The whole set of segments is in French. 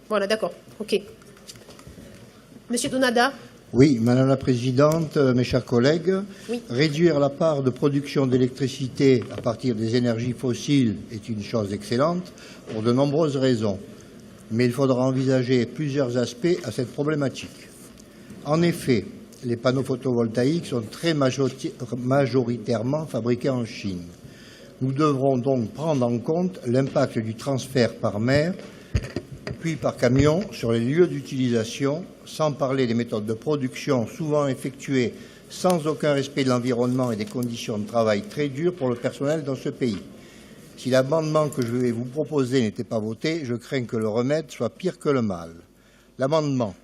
Voilà, d'accord. OK. Monsieur Donada. Oui, Madame la Présidente, mes chers collègues, Oui. Réduire la part de production d'électricité à partir des énergies fossiles est une chose excellente pour de nombreuses raisons. Mais il faudra envisager plusieurs aspects à cette problématique. En effet, les panneaux photovoltaïques sont très majoritairement fabriqués en Chine. Nous devrons donc prendre en compte l'impact du transfert par mer puis par camion sur les lieux d'utilisation, sans parler des méthodes de production souvent effectuées sans aucun respect de l'environnement et des conditions de travail très dures pour le personnel dans ce pays. Si l'amendement que je vais vous proposer n'était pas voté, je crains que le remède soit pire que le mal. L'amendement,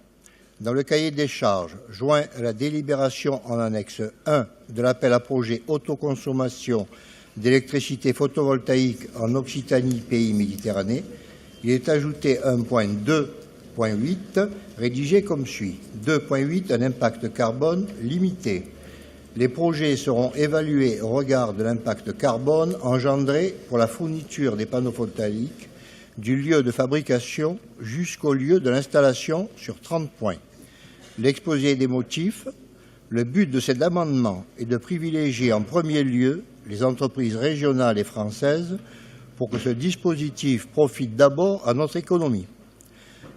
dans le cahier des charges, joint à la délibération en annexe 1 de l'appel à projet autoconsommation d'électricité photovoltaïque en Occitanie, pays Méditerranée, il est ajouté un point 2.8 rédigé comme suit. 2.8, un impact carbone limité. Les projets seront évalués au regard de l'impact carbone engendré pour la fourniture des panneaux photovoltaïques du lieu de fabrication jusqu'au lieu de l'installation sur 30 points. L'exposé des motifs, le but de cet amendement est de privilégier en premier lieu les entreprises régionales et françaises pour que ce dispositif profite d'abord à notre économie.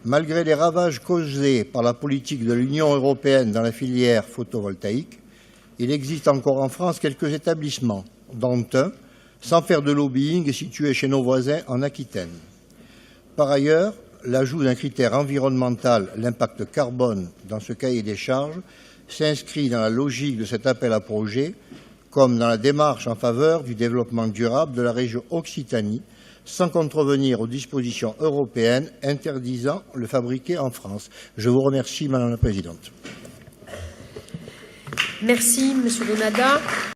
Malgré les ravages causés par la politique de l'Union européenne dans la filière photovoltaïque, il existe encore en France quelques établissements, dont un, sans faire de lobbying, situé chez nos voisins en Aquitaine. Par ailleurs, l'ajout d'un critère environnemental, l'impact carbone, dans ce cahier des charges, s'inscrit dans la logique de cet appel à projet, comme dans la démarche en faveur du développement durable de la région Occitanie, sans contrevenir aux dispositions européennes interdisant le fabriquer en France. Je vous remercie, Madame la Présidente. Merci, Monsieur Donada.